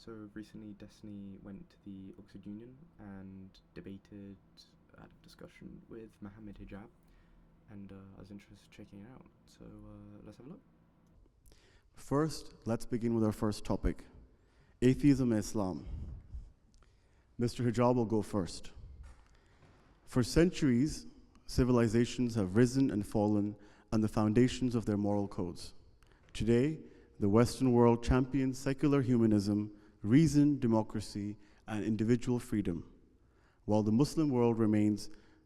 So recently, Destiny went to the Oxford Union and debated, had a discussion with Mohammed Hijab, and I was interested in checking it out. So let's have a look. First, let's begin with our first topic, atheism and Islam. Mr. Hijab will go first. For centuries, civilizations have risen and fallen on the foundations of their moral codes. Today, the Western world champions secular humanism, reason, democracy, and individual freedom, while the Muslim world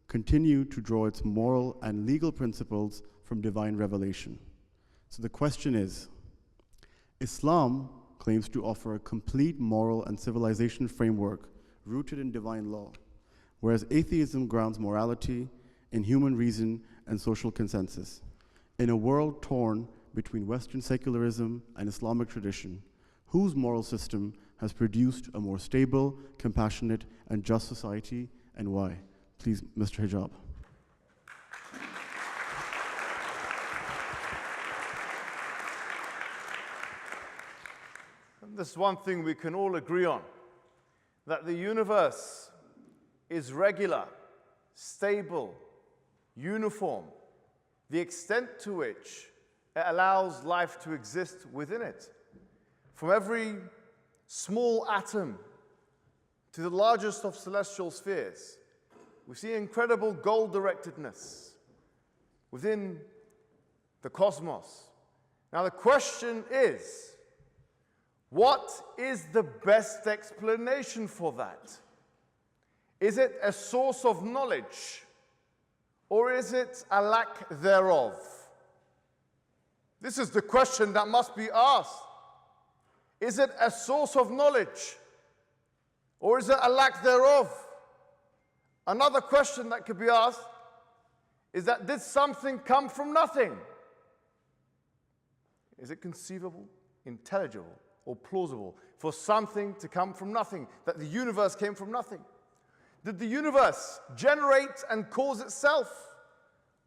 continue to draw its moral and legal principles from divine revelation. So the question is, Islam claims to offer a complete moral and civilization framework rooted in divine law, whereas atheism grounds morality in human reason and social consensus. In a world torn between Western secularism and Islamic tradition, whose moral system has produced a more stable, compassionate, and just society, and why? Please, Mr. Hijab. There's one thing we can all agree on, that the universe is regular, stable, uniform, the extent to which it allows life to exist within it. From every small atom to the largest of celestial spheres, we see incredible goal-directedness within the cosmos. Now the question is, what is the best explanation for that? Is it a source of knowledge, or is it a lack thereof? This is the question that must be asked. Is it a source of knowledge, or is it a lack thereof? Another question that could be asked is that, did something come from nothing? Is it conceivable, intelligible, or plausible for something to come from nothing, that the universe came from nothing? Did the universe generate and cause itself?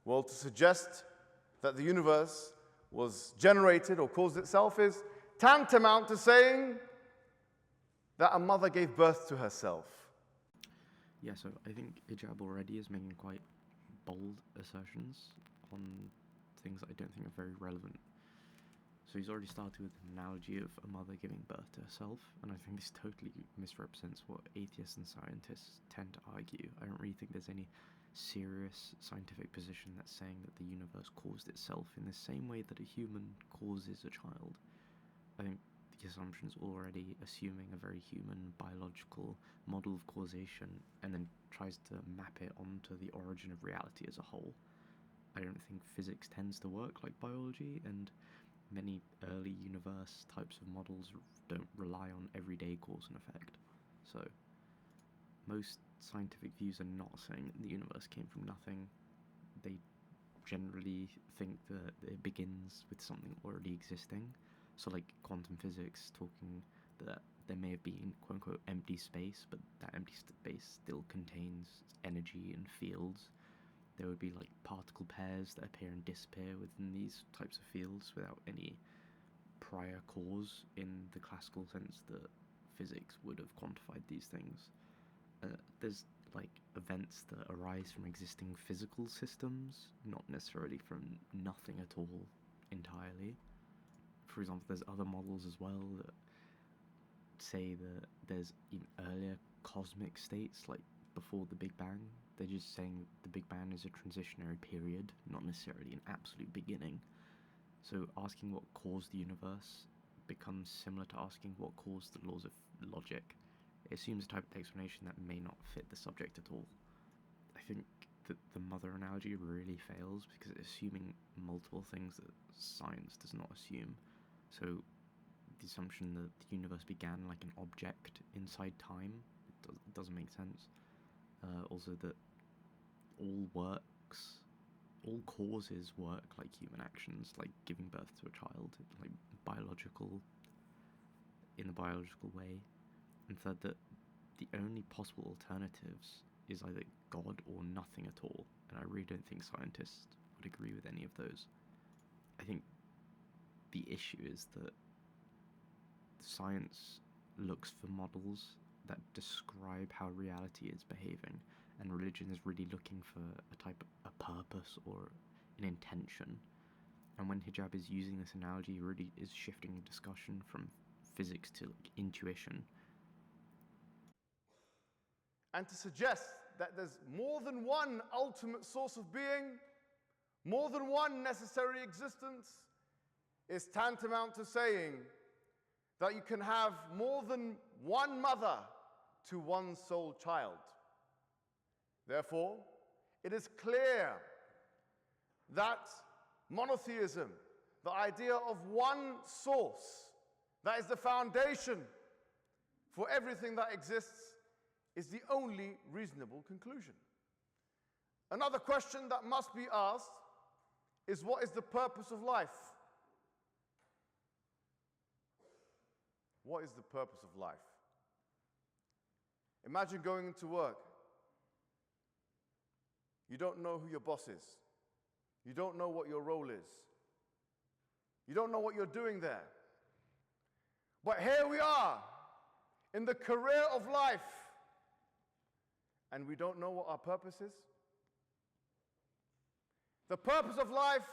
Well, to suggest that the universe was generated or caused itself is tantamount to saying that a mother gave birth to herself. Yeah, so I think Hijab already is making quite bold assertions on things that I don't think are very relevant. So he's already started with an analogy of a mother giving birth to herself, and I think this totally misrepresents what atheists and scientists tend to argue. I don't really think there's any serious scientific position that's saying that the universe caused itself in the same way that a human causes a child. I think the assumption is already assuming a very human biological model of causation and then tries to map it onto the origin of reality as a whole. I don't think physics tends to work like biology, and many early universe types of models don't rely on everyday cause and effect. So most scientific views are not saying that the universe came from nothing. They generally think that it begins with something already existing. So like quantum physics talking that there may have been quote-unquote empty space, but that empty space still contains energy and fields. There would be like particle pairs that appear and disappear within these types of fields without any prior cause in the classical sense that physics would have quantified these things. There's like events that arise from existing physical systems, not necessarily from nothing at all entirely. For example, there's other models as well that say that there's even earlier cosmic states, like before the Big Bang. They're just saying the Big Bang is a transitionary period, not necessarily an absolute beginning. So asking what caused the universe becomes similar to asking what caused the laws of logic. It assumes a type of explanation that may not fit the subject at all. I think that the mother analogy really fails because it's assuming multiple things that science does not assume. So the assumption that the universe began like an object inside time, it doesn't make sense. Also that all causes work like human actions, like giving birth to a child, like in the biological way. And third, that the only possible alternatives is either God or nothing at all. And I really don't think scientists would agree with any of those. I think the issue is that science looks for models that describe how reality is behaving, and religion is really looking for a purpose or an intention. And when hijab is using this analogy, it really is shifting the discussion from physics to intuition. And to suggest that there's more than one ultimate source of being, more than one necessary existence, is tantamount to saying that you can have more than one mother to one sole child. Therefore, it is clear that monotheism, the idea of one source, that is the foundation for everything that exists, is the only reasonable conclusion. Another question that must be asked is, what is the purpose of life? What is the purpose of life? Imagine going into work. You don't know who your boss is. You don't know what your role is. You don't know what you're doing there. But here we are in the career of life, and we don't know what our purpose is. The purpose of life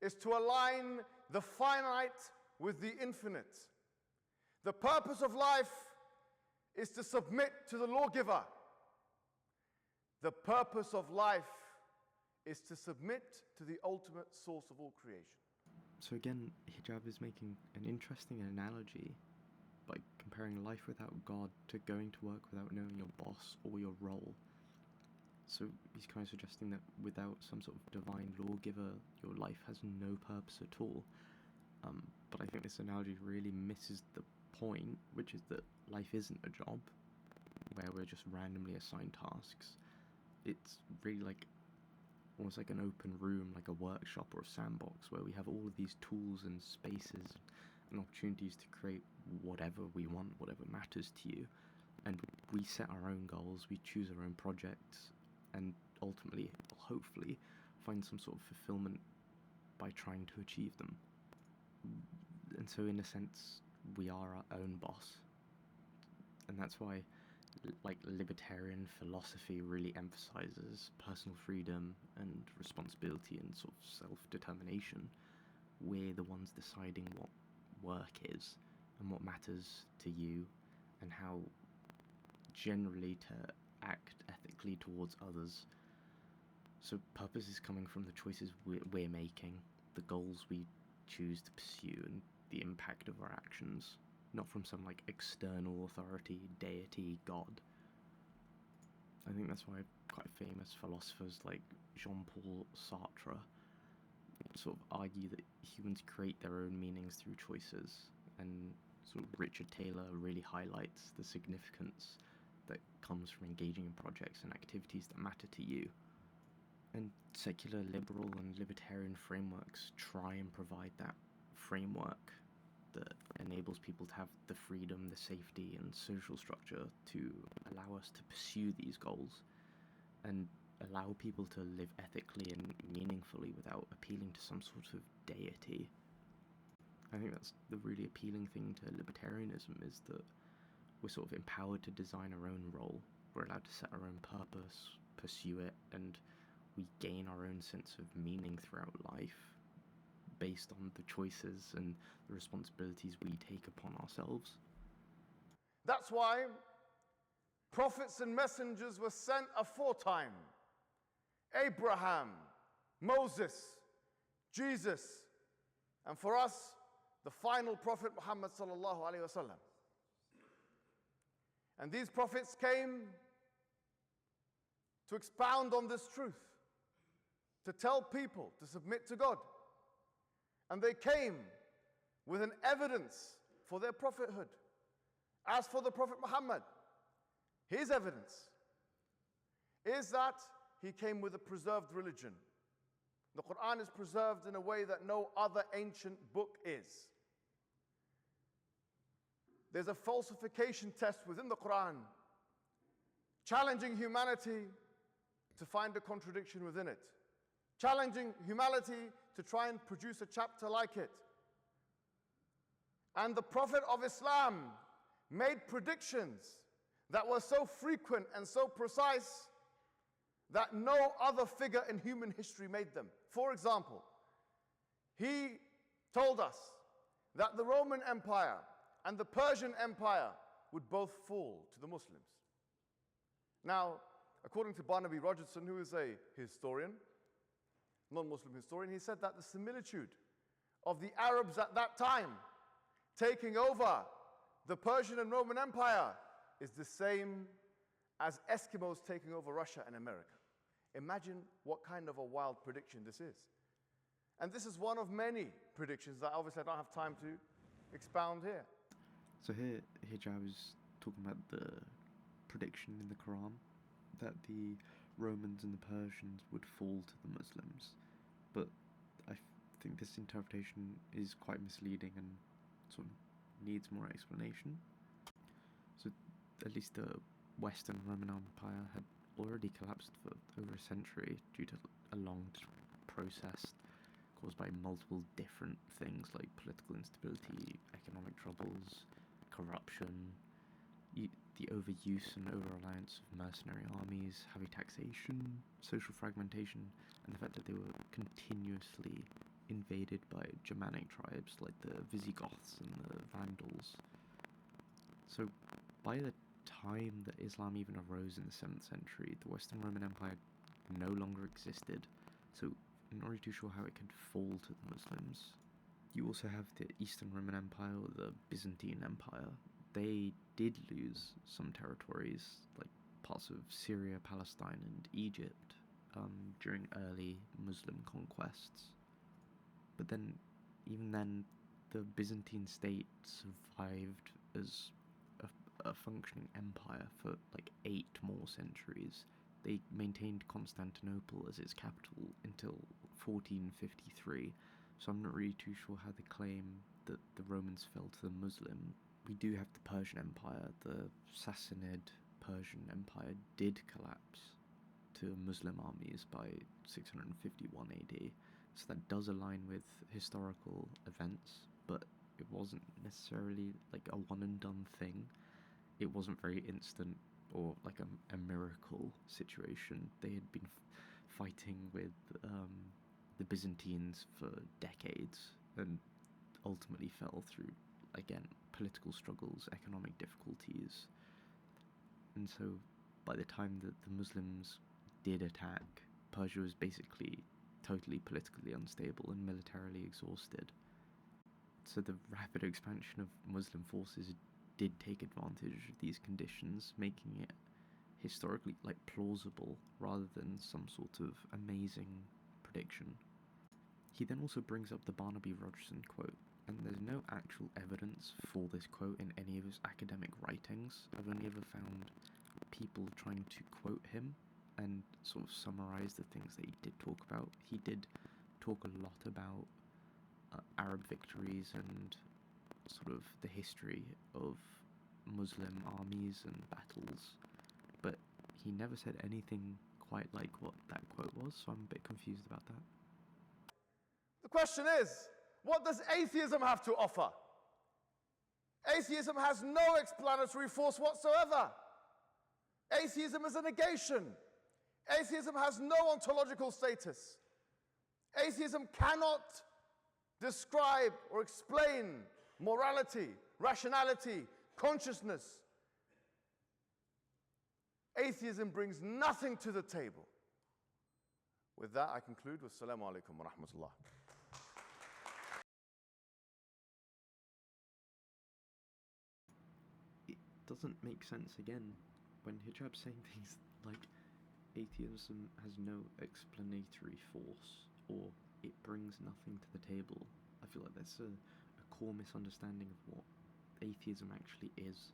is to align the finite with the infinite. The purpose of life is to submit to the lawgiver. The purpose of life is to submit to the ultimate source of all creation. So again, hijab is making an interesting analogy by comparing life without God to going to work without knowing your boss or your role. So he's kind of suggesting that without some sort of divine lawgiver, your life has no purpose at all. But I think this analogy really misses the point, which is that life isn't a job where we're just randomly assigned tasks. It's really like almost like an open room, like a workshop or a sandbox, where we have all of these tools and spaces and opportunities to create whatever we want, whatever matters to you. And we set our own goals, we choose our own projects, and ultimately, hopefully, find some sort of fulfillment by trying to achieve them. And so in a sense, we are our own boss. And that's why like libertarian philosophy really emphasizes personal freedom and responsibility and sort of self-determination. We're the ones deciding what work is and what matters to you, and how generally to act ethically towards others. So purpose is coming from the choices we're making, the goals we choose to pursue, and the impact of our actions, not from some like external authority, deity, God. I think that's why quite famous philosophers like Jean-Paul Sartre sort of argue that humans create their own meanings through choices, and sort of Richard Taylor really highlights the significance that comes from engaging in projects and activities that matter to you. And secular, liberal, and libertarian frameworks try and provide that framework that enables people to have the freedom, the safety, and social structure to allow us to pursue these goals and allow people to live ethically and meaningfully without appealing to some sort of deity. I think that's the really appealing thing to libertarianism, is that we're sort of empowered to design our own role. We're allowed to set our own purpose, pursue it, and we gain our own sense of meaning throughout life based on the choices and the responsibilities we take upon ourselves. That's why prophets and messengers were sent aforetime. Abraham, Moses, Jesus, and for us, the final prophet Muhammad sallallahu alaihi wasallam. And these prophets came to expound on this truth, to tell people to submit to God. And they came with an evidence for their prophethood. As for the Prophet Muhammad, his evidence is that he came with a preserved religion. The Quran is preserved in a way that no other ancient book is. There's a falsification test within the Quran, challenging humanity to find a contradiction within it, challenging humanity to try and produce a chapter like it. And the Prophet of Islam made predictions that were so frequent and so precise that no other figure in human history made them. For example, he told us that the Roman Empire and the Persian Empire would both fall to the Muslims. Now, according to Barnaby Rogerson, who is a historian, non-Muslim historian, he said that the similitude of the Arabs at that time taking over the Persian and Roman Empire is the same as Eskimos taking over Russia and America. Imagine what kind of a wild prediction this is. And this is one of many predictions that obviously I don't have time to expound here. So here, Hijab is talking about the prediction in the Quran that the Romans and the Persians would fall to the Muslims. But I think this interpretation is quite misleading and sort of needs more explanation. So at least the Western Roman Empire had already collapsed for over a century due to a long process caused by multiple different things like political instability, economic troubles, corruption, the overuse and over-reliance of mercenary armies, heavy taxation, social fragmentation, and the fact that they were continuously invaded by Germanic tribes like the Visigoths and the Vandals. So by the time that Islam even arose in the 7th century, the Western Roman Empire no longer existed. So in order to show how it could fall to the Muslims, you also have the Eastern Roman Empire or the Byzantine Empire. They did lose some territories, like parts of Syria, Palestine, and Egypt, during early Muslim conquests. But then, even then, the Byzantine state survived as a functioning empire for like 8 more centuries. They maintained Constantinople as its capital until 1453, so I'm not really too sure how they claim that the Romans fell to the Muslim. We do have the Persian Empire. The Sassanid Persian Empire did collapse to Muslim armies by 651 AD, so that does align with historical events, but it wasn't necessarily like a one and done thing. It wasn't very instant or like a miracle situation. They had been fighting with the Byzantines for decades and ultimately fell through, again, political struggles, economic difficulties. And so by the time that the Muslims did attack, Persia was basically totally politically unstable and militarily exhausted. So the rapid expansion of Muslim forces did take advantage of these conditions, making it historically plausible rather than some sort of amazing prediction. He then also brings up the Barnaby Rogerson quote, and there's no actual evidence for this quote in any of his academic writings. I've only ever found people trying to quote him and sort of summarize the things that he did talk about. He did talk a lot about Arab victories and sort of the history of Muslim armies and battles, but he never said anything quite like what that quote was, so I'm a bit confused about that. The question is, what does atheism have to offer? Atheism has no explanatory force whatsoever. Atheism is a negation. Atheism has no ontological status. Atheism cannot describe or explain morality, rationality, consciousness. Atheism brings nothing to the table. With that, I conclude. Wassalamu alaikum wa rahmatullah. It doesn't make sense again when Hijab's saying things like atheism has no explanatory force or it brings nothing to the table. I feel like that's a core misunderstanding of what atheism actually is.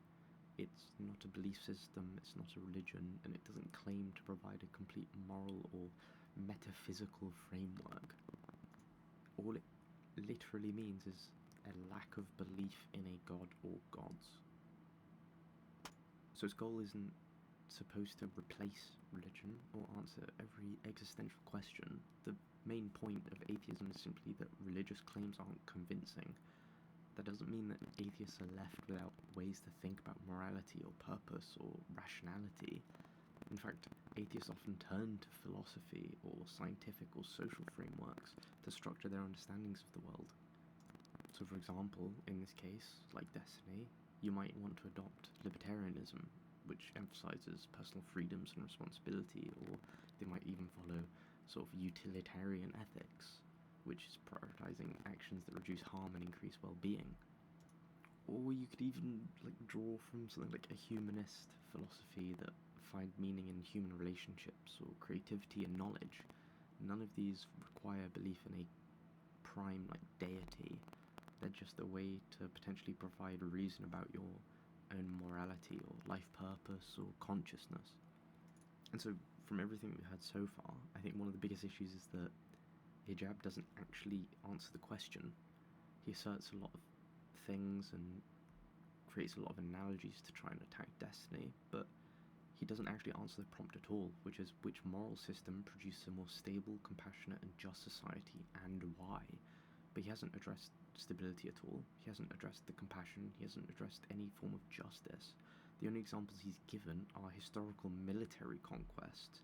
It's not a belief system, it's not a religion, and it doesn't claim to provide a complete moral or metaphysical framework. All it literally means is a lack of belief in a god or gods. So its goal isn't supposed to replace religion or answer every existential question. The main point of atheism is simply that religious claims aren't convincing. that doesn't mean that atheists are left without ways to think about morality or purpose or rationality. In fact, atheists often turn to philosophy or scientific or social frameworks to structure their understandings of the world. So, for example, in this case, like destiny, you might want to adopt libertarianism, which emphasizes personal freedoms and responsibility, or they might even follow sort of utilitarian ethics, which is prioritizing actions that reduce harm and increase well-being. Or you could even draw from something like a humanist philosophy that find meaning in human relationships or creativity and knowledge. None of these require belief in a prime deity. They're just a way to potentially provide a reason about your own morality or life purpose or consciousness. And so, from everything we've had so far, I think one of the biggest issues is that hijab doesn't actually answer the question. He asserts a lot of things and creates a lot of analogies to try and attack destiny, but he doesn't actually answer the prompt at all, which is which moral system produces a more stable, compassionate, and just society, and why. But he hasn't addressed stability at all. He hasn't addressed the compassion. He hasn't addressed any form of justice. The only examples he's given are historical military conquests,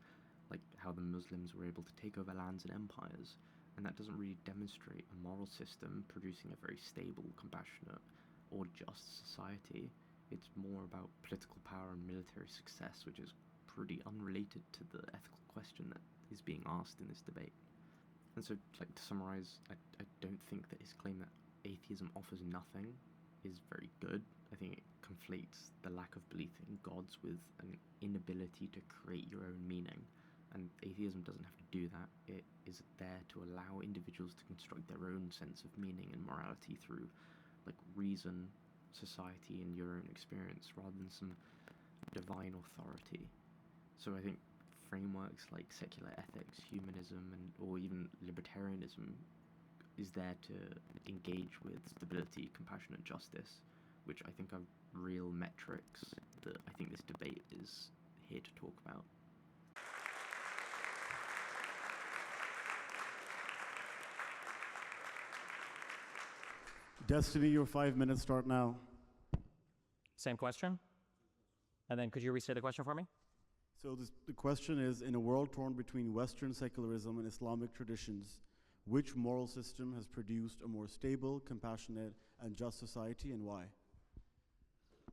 like how the Muslims were able to take over lands and empires, and that doesn't really demonstrate a moral system producing a very stable, compassionate, or just society. It's more about political power and military success, which is pretty unrelated to the ethical question that is being asked in this debate. And so, to summarize, I don't think that his claim that atheism offers nothing is very good. I think it conflates the lack of belief in gods with an inability to create your own meaning. And atheism doesn't have to do that. It is there to allow individuals to construct their own sense of meaning and morality through reason, society, and your own experience, rather than some divine authority. So I think frameworks like secular ethics, humanism, or even libertarianism is there to engage with stability, compassion, and justice, which I think are real metrics that I think this debate is here to talk about. Destiny, your 5 minutes start now. Same question? And then could you restate the question for me? So the question is, in a world torn between Western secularism and Islamic traditions, which moral system has produced a more stable, compassionate, and just society, and why?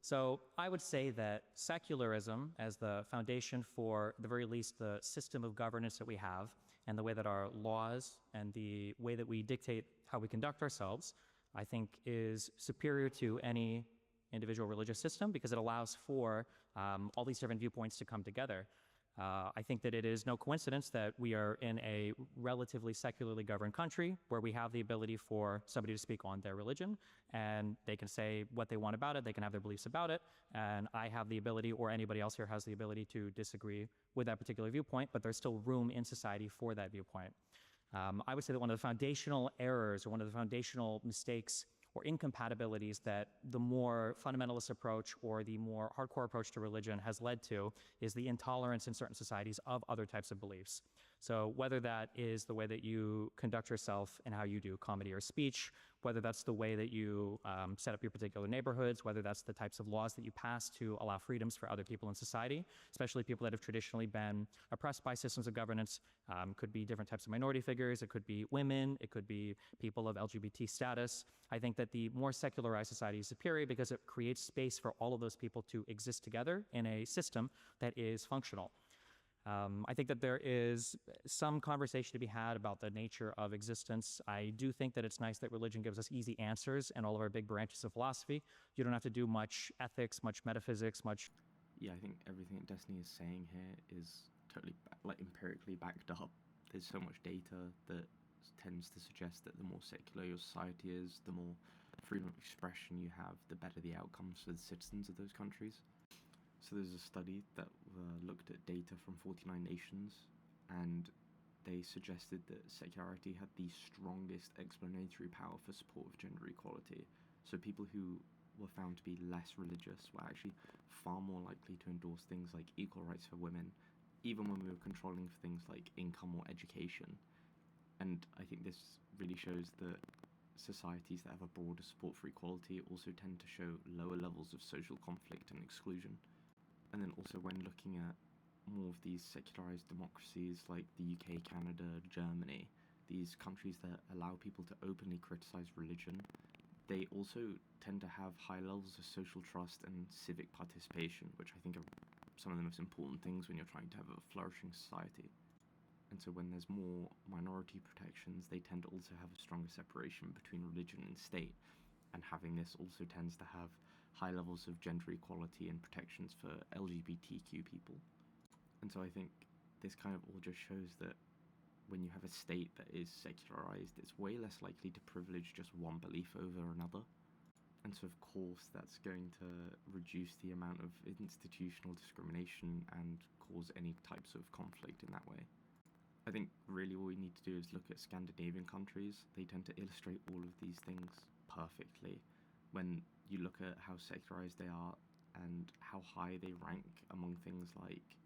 So I would say that secularism, as the foundation for, at the very least, the system of governance that we have, and the way that our laws and the way that we dictate how we conduct ourselves, I think is superior to any individual religious system because it allows for all these different viewpoints to come together. I think that it is no coincidence that we are in a relatively secularly governed country where we have the ability for somebody to speak on their religion and they can say what they want about it, they can have their beliefs about it, and I have the ability, or anybody else here has the ability to disagree with that particular viewpoint, but there's still room in society for that viewpoint. I would say that one of the foundational errors or one of the foundational mistakes or incompatibilities that the more fundamentalist approach or the more hardcore approach to religion has led to is the intolerance in certain societies of other types of beliefs. So whether that is the way that you conduct yourself and how you do comedy or speech, whether that's the way that you set up your particular neighborhoods, whether that's the types of laws that you pass to allow freedoms for other people in society, especially people that have traditionally been oppressed by systems of governance, could be different types of minority figures, it could be women, it could be people of LGBT status. I think that the more secularized society is superior because it creates space for all of those people to exist together in a system that is functional. I think that there is some conversation to be had about the nature of existence. I do think that it's nice that religion gives us easy answers in all of our big branches of philosophy. You don't have to do much ethics, much metaphysics, much... Yeah, I think everything that Destiny is saying here is totally empirically backed up. There's so much data that tends to suggest that the more secular your society is, the more freedom of expression you have, the better the outcomes for the citizens of those countries. So there's a study that looked at data from 49 nations, and they suggested that secularity had the strongest explanatory power for support of gender equality. So people who were found to be less religious were actually far more likely to endorse things like equal rights for women, even when we were controlling for things like income or education. And I think this really shows that societies that have a broader support for equality also tend to show lower levels of social conflict and exclusion. And then also when looking at more of these secularized democracies like the UK, Canada, Germany, these countries that allow people to openly criticize religion, they also tend to have high levels of social trust and civic participation, which I think are some of the most important things when you're trying to have a flourishing society. And so when there's more minority protections, they tend to also have a stronger separation between religion and state. And having this also tends to have high levels of gender equality and protections for LGBTQ people. And so I think this kind of all just shows that when you have a state that is secularized, it's way less likely to privilege just one belief over another. And so of course that's going to reduce the amount of institutional discrimination and cause any types of conflict in that way. I think really all we need to do is look at Scandinavian countries. They tend to illustrate all of these things perfectly when you look at how secularized they are and how high they rank among things like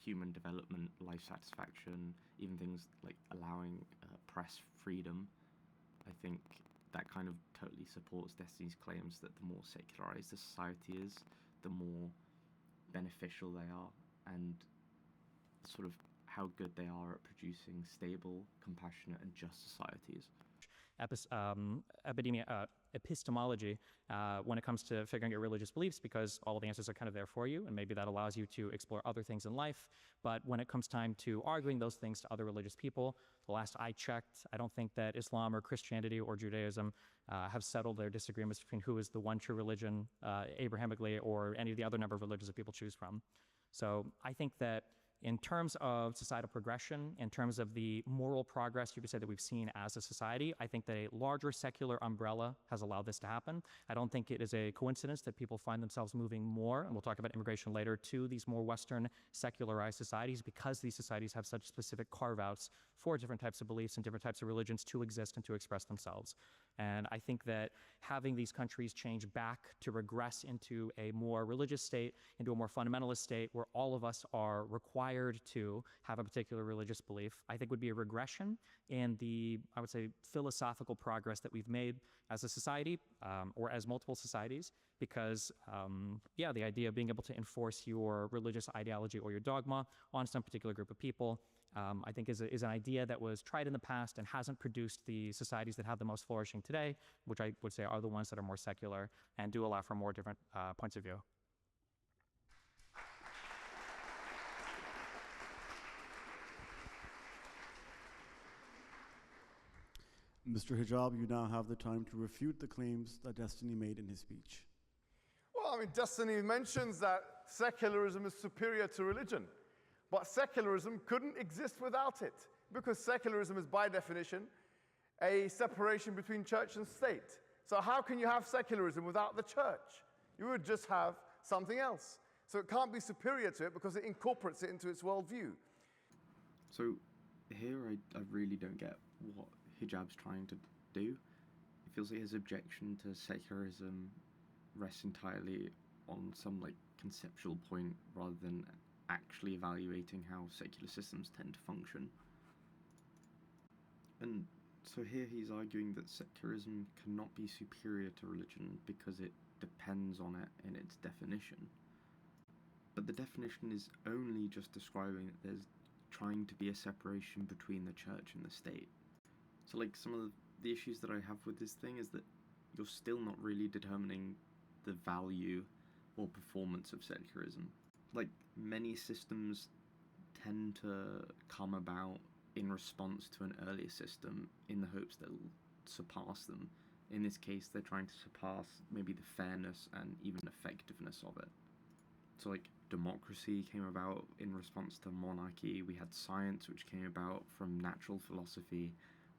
human development, life satisfaction, even things like allowing press freedom. I think that kind of totally supports Destiny's claims that the more secularized a society is, the more beneficial they are, and sort of how good they are at producing stable, compassionate, and just societies. Epistemology when it comes to figuring out religious beliefs, because all of the answers are kind of there for you, and maybe that allows you to explore other things in life. But when it comes time to arguing those things to other religious people, the last I checked, I don't think that Islam or Christianity or Judaism have settled their disagreements between who is the one true religion, Abrahamically, or any of the other number of religions that people choose from. So I think that in terms of societal progression, in terms of the moral progress you could say that we've seen as a society, I think that a larger secular umbrella has allowed this to happen. I don't think it is a coincidence that people find themselves moving more, and we'll talk about immigration later, to these more Western secularized societies, because these societies have such specific carve-outs for different types of beliefs and different types of religions to exist and to express themselves. And I think that having these countries change back to regress into a more religious state, into a more fundamentalist state, where all of us are required to have a particular religious belief, I think would be a regression in the, I would say, philosophical progress that we've made as a society, or as multiple societies, because, the idea of being able to enforce your religious ideology or your dogma on some particular group of people, I think is an idea that was tried in the past and hasn't produced the societies that have the most flourishing today, which I would say are the ones that are more secular and do allow for more different points of view. Mr. Hijab, you now have the time to refute the claims that Destiny made in his speech. Well, I mean, Destiny mentions that secularism is superior to religion, but secularism couldn't exist without it, because secularism is, by definition, a separation between church and state. So how can you have secularism without the church? You would just have something else. So it can't be superior to it because it incorporates it into its worldview. So here I really don't get what Hijab's trying to do. It feels like his objection to secularism rests entirely on some conceptual point rather than actually evaluating how secular systems tend to function. And so here he's arguing that secularism cannot be superior to religion because it depends on it in its definition. But the definition is only just describing that there's trying to be a separation between the church and the state. So some of the issues that I have with this thing is that you're still not really determining the value or performance of secularism. Many systems tend to come about in response to an earlier system in the hopes that it'll surpass them. In this case, they're trying to surpass maybe the fairness and even effectiveness of it. So democracy came about in response to monarchy. We had science, which came about from natural philosophy.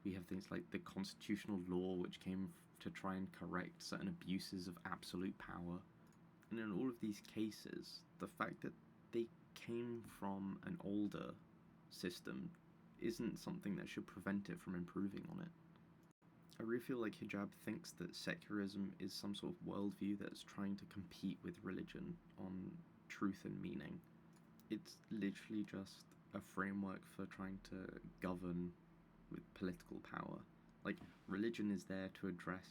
We have things like the constitutional law, which came to try and correct certain abuses of absolute power. And in all of these cases, the fact that they came from an older system isn't something that should prevent it from improving on it. I really feel like Hijab thinks that secularism is some sort of worldview that's trying to compete with religion on truth and meaning. It's literally just a framework for trying to govern with political power. Like, religion is there to address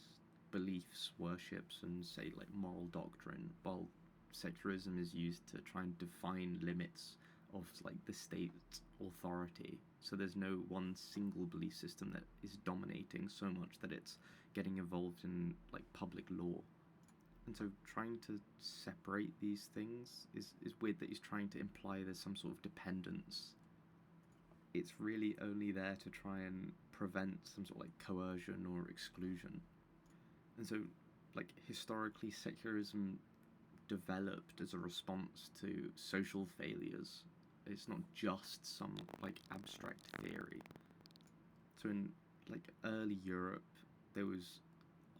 beliefs, worships, and say, like, moral doctrine, while secularism is used to try and define limits of, like, the state's authority. So there's no one single belief system that is dominating so much that it's getting involved in, like, public law. And so trying to separate these things is weird, that he's trying to imply there's some sort of dependence. It's really only there to try and prevent some sort of like coercion or exclusion. And so, like, historically, secularism developed as a response to social failures. It's not just some like abstract theory. So in like early Europe, there was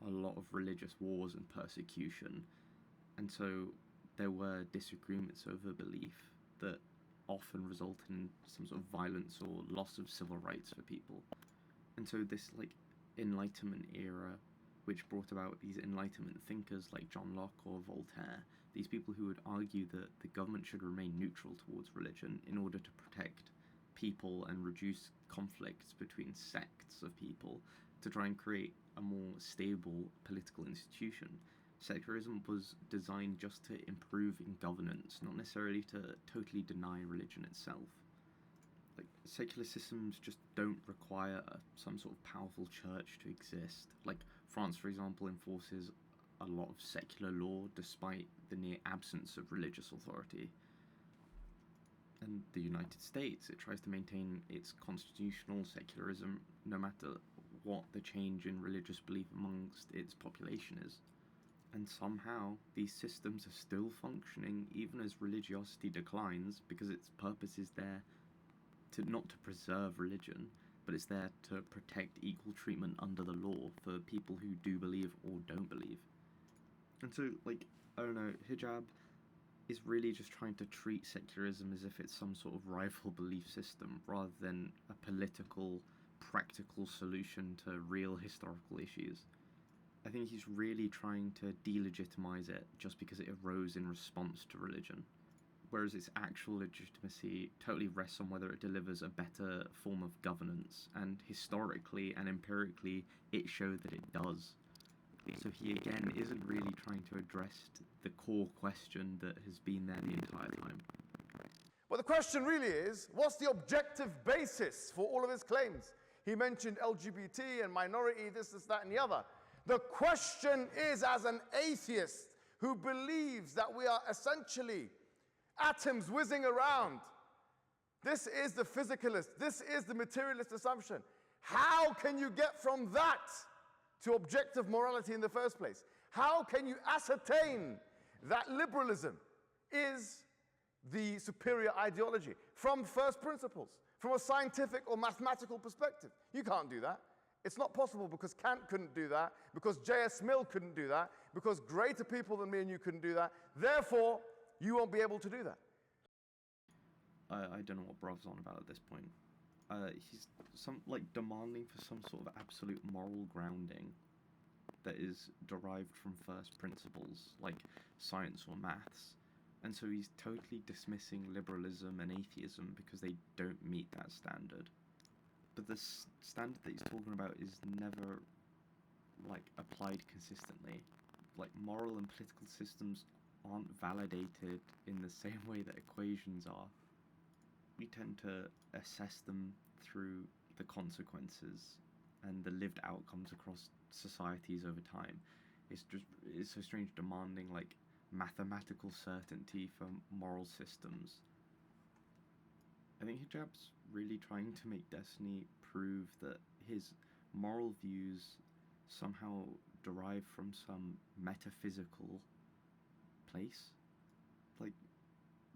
a lot of religious wars and persecution, and so there were disagreements over belief that often resulted in some sort of violence or loss of civil rights for people. And so this like Enlightenment era, which brought about these Enlightenment thinkers like John Locke or Voltaire, these people who would argue that the government should remain neutral towards religion in order to protect people and reduce conflicts between sects of people, to try and create a more stable political institution. Secularism was designed just to improve in governance, not necessarily to totally deny religion itself. Like, secular systems just don't require some sort of powerful church to exist. Like, France, for example, enforces a lot of secular law despite the near absence of religious authority. And the United States, it tries to maintain its constitutional secularism no matter what the change in religious belief amongst its population is. And somehow, these systems are still functioning even as religiosity declines, because its purpose is there to not to preserve religion, but it's there to protect equal treatment under the law for people who do believe or don't believe. And so, like, I don't know, hijab is really just trying to treat secularism as if it's some sort of rival belief system, rather than a political, practical solution to real historical issues. I think he's really trying to delegitimize it just because it arose in response to religion, whereas its actual legitimacy totally rests on whether it delivers a better form of governance, and historically and empirically it showed that it does. So he again isn't really trying to address the core question that has been there the entire time. But the question really is, what's the objective basis for all of his claims? He mentioned LGBT and minority, this, that, and the other. The question is, as an atheist who believes that we are essentially atoms whizzing around, this is the physicalist, this is the materialist assumption. How can you get from that to objective morality in the first place? How can you ascertain that liberalism is the superior ideology from first principles, from a scientific or mathematical perspective? You can't do that. It's not possible, because Kant couldn't do that, because J.S. Mill couldn't do that, because greater people than me and you couldn't do that. Therefore, you won't be able to do that. I don't know what Brov's on about at this point. He's demanding for some sort of absolute moral grounding that is derived from first principles, like science or maths. And so he's totally dismissing liberalism and atheism because they don't meet that standard. But the standard that he's talking about is never, like, applied consistently. Like, moral and political systems aren't validated in the same way that equations are. We tend to assess them through the consequences and the lived outcomes across societies over time. It's so strange demanding, like, mathematical certainty for moral systems. I think Hijab's really trying to make Destiny prove that his moral views somehow derive from some metaphysical place. Like,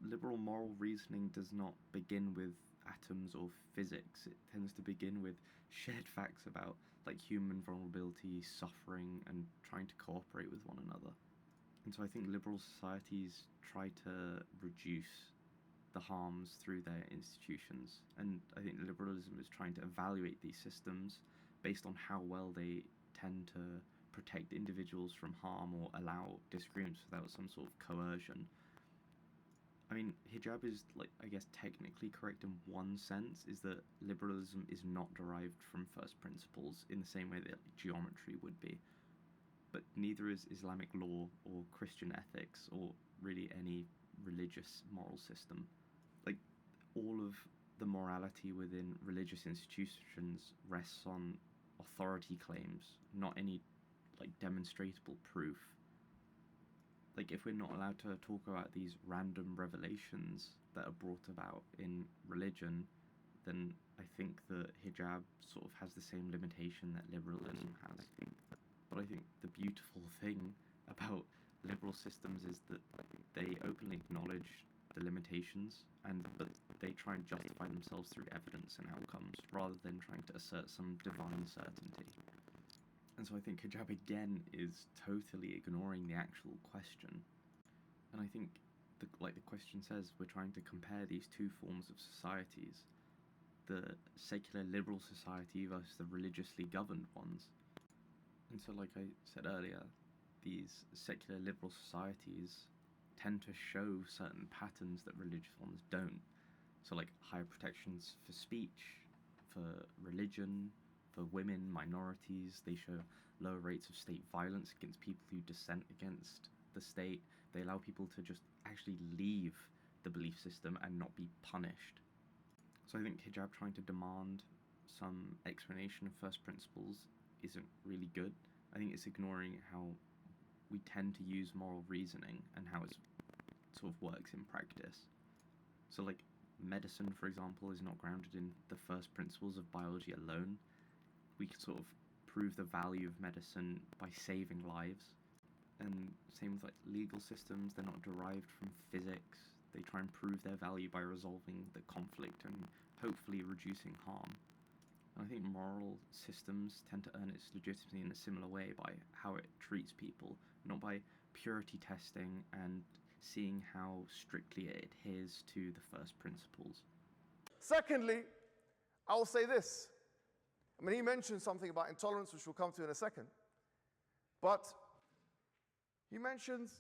liberal moral reasoning does not begin with atoms or physics. It tends to begin with shared facts about, like, human vulnerability, suffering, and trying to cooperate with one another. And so I think liberal societies try to reduce the harms through their institutions. And I think liberalism is trying to evaluate these systems based on how well they tend to protect individuals from harm or allow disagreements without some sort of coercion. I mean, hijab is, like, I guess technically correct in one sense, is that liberalism is not derived from first principles in the same way that geometry would be. But neither is Islamic law or Christian ethics or really any religious moral system. Like, all of the morality within religious institutions rests on authority claims, not any, like, demonstrable proof. Like, if we're not allowed to talk about these random revelations that are brought about in religion, then I think that hijab sort of has the same limitation that liberalism has. But I think the beautiful thing about liberal systems is that they openly acknowledge the limitations, but they try and justify themselves through evidence and outcomes, rather than trying to assert some divine certainty. And so I think hijab again is totally ignoring the actual question. And I think, like the question says, we're trying to compare these two forms of societies, the secular liberal society versus the religiously governed ones. And so, like I said earlier, these secular liberal societies tend to show certain patterns that religious ones don't. So, like, higher protections for speech, for religion, for women, minorities. They show lower rates of state violence against people who dissent against the state. They allow people to just actually leave the belief system and not be punished. So I think hijab trying to demand some explanation of first principles isn't really good. I think it's ignoring how we tend to use moral reasoning and how it sort of works in practice. So, like, medicine, for example, is not grounded in the first principles of biology alone. We can sort of prove the value of medicine by saving lives. And same with, like, legal systems, they're not derived from physics. They try and prove their value by resolving the conflict and hopefully reducing harm. And I think moral systems tend to earn its legitimacy in a similar way by how it treats people, not by purity testing and seeing how strictly it adheres to the first principles. Secondly, I will say this. I mean, he mentioned something about intolerance, which we'll come to in a second. But he mentions,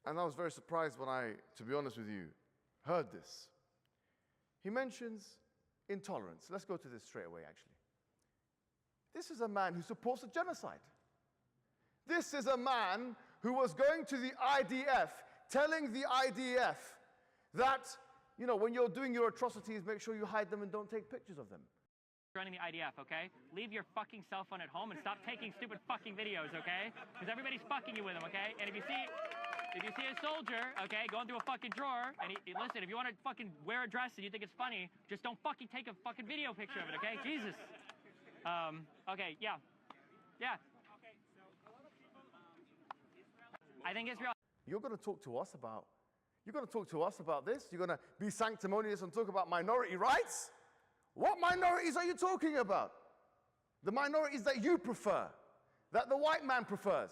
and I was very surprised when I, to be honest with you, heard this. He mentions intolerance. Let's go to this straight away, actually. This is a man who supports a genocide. This is a man who was going to the IDF, telling the IDF that, you know, when you're doing your atrocities, make sure you hide them and don't take pictures of them. Running the IDF, okay? Leave your fucking cell phone at home and stop taking stupid fucking videos, okay? Because everybody's fucking you with them, okay? And if you see a soldier, okay, going through a fucking drawer, and listen, if you want to fucking wear a dress and you think it's funny, just don't fucking take a fucking video picture of it, okay? Jesus. Okay, yeah. Yeah. Okay, so a lot of people, I think Israel. You're going to talk to us about this? You're going to be sanctimonious and talk about minority rights? What minorities are you talking about? The minorities that you prefer, that the white man prefers,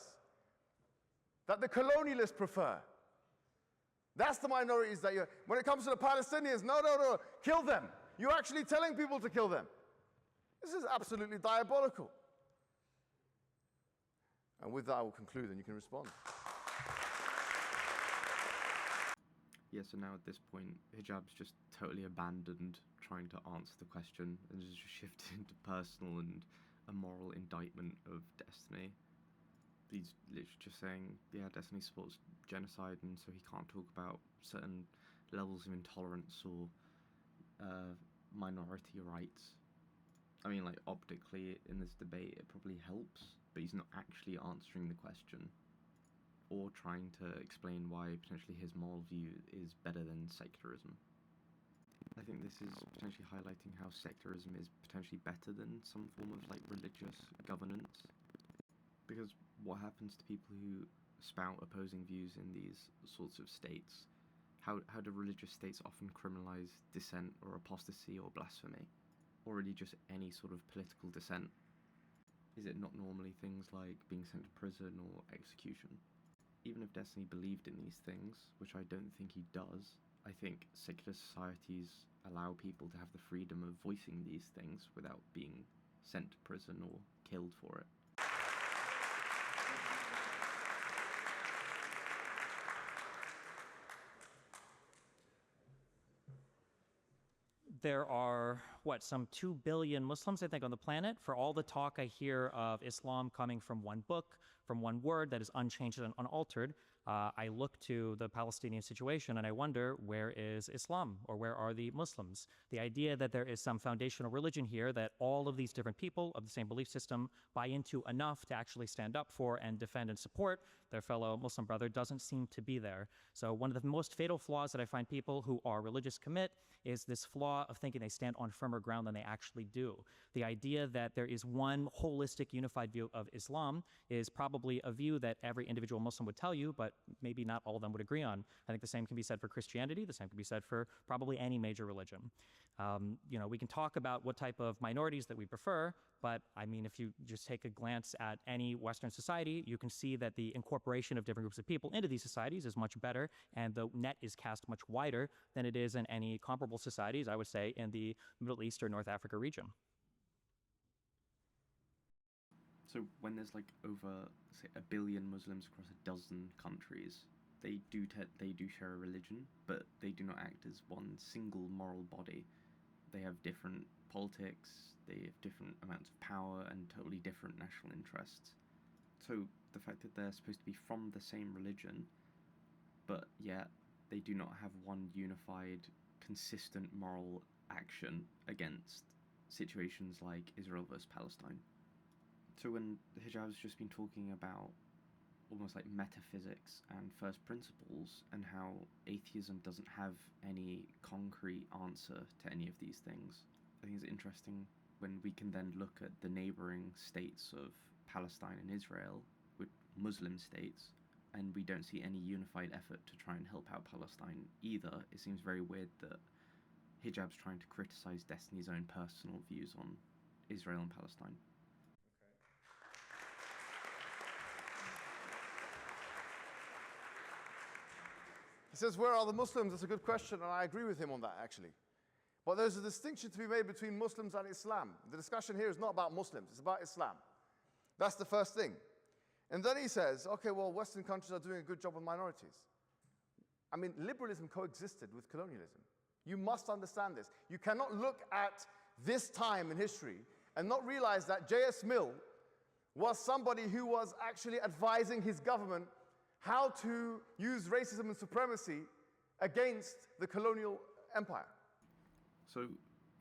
that the colonialists prefer. That's the minorities that when it comes to the Palestinians, no, kill them. You're actually telling people to kill them. This is absolutely diabolical. And with that, I will conclude, and you can respond. Yeah, so now at this point, hijab's just totally abandoned trying to answer the question and just shifted into personal and a moral indictment of Destiny. He's literally just saying, yeah, Destiny supports genocide, and so he can't talk about certain levels of intolerance or minority rights. I mean, like, optically, in this debate, it probably helps, but he's not actually answering the question or trying to explain why potentially his moral view is better than secularism. I think this is potentially highlighting how secularism is potentially better than some form of, like, religious governance. Because what happens to people who spout opposing views in these sorts of states? How do religious states often criminalize dissent or apostasy or blasphemy? Or really just any sort of political dissent? Is it not normally things like being sent to prison or execution? Even if Destiny believed in these things, which I don't think he does, I think secular societies allow people to have the freedom of voicing these things without being sent to prison or killed for it. there are, what, some 2 billion Muslims, I think, on the planet. For all the talk I hear of Islam coming from one book, from one word that is unchanged and unaltered, I look to the Palestinian situation and I wonder, where is Islam, or where are the Muslims? The idea that there is some foundational religion here that all of these different people of the same belief system buy into enough to actually stand up for and defend and support their fellow Muslim brother doesn't seem to be there. So one of the most fatal flaws that I find people who are religious commit is this flaw of thinking they stand on firmer ground than they actually do. The idea that there is one holistic, unified view of Islam is probably a view that every individual Muslim would tell you, but maybe not all of them would agree on. I think the same can be said for Christianity, the same can be said for probably any major religion. We can talk about what type of minorities that we prefer, but I mean, if you just take a glance at any Western society, you can see that the incorporation of different groups of people into these societies is much better, and the net is cast much wider than it is in any comparable societies, I would say, in the Middle East or North Africa region. So when there's like over, say, 1 billion Muslims across a dozen countries, they do share a religion, but they do not act as one single moral body. They have different politics, they have different amounts of power, and totally different national interests. So the fact that they're supposed to be from the same religion, but yet they do not have one unified, consistent moral action against situations like Israel versus Palestine. So when Hijab's just been talking about almost like metaphysics and first principles, and how atheism doesn't have any concrete answer to any of these things, I think it's interesting when we can then look at the neighboring states of Palestine and Israel, with Muslim states, and we don't see any unified effort to try and help out Palestine either. It seems very weird that Hijab's trying to criticize Destiny's own personal views on Israel and Palestine. He says, where are the Muslims? That's a good question, and I agree with him on that, actually. But there's a distinction to be made between Muslims and Islam. The discussion here is not about Muslims, it's about Islam. That's the first thing. And then he says, okay, well, Western countries are doing a good job with minorities. I mean, liberalism coexisted with colonialism. You must understand this. You cannot look at this time in history and not realize that J.S. Mill was somebody who was actually advising his government how to use racism and supremacy against the colonial empire. So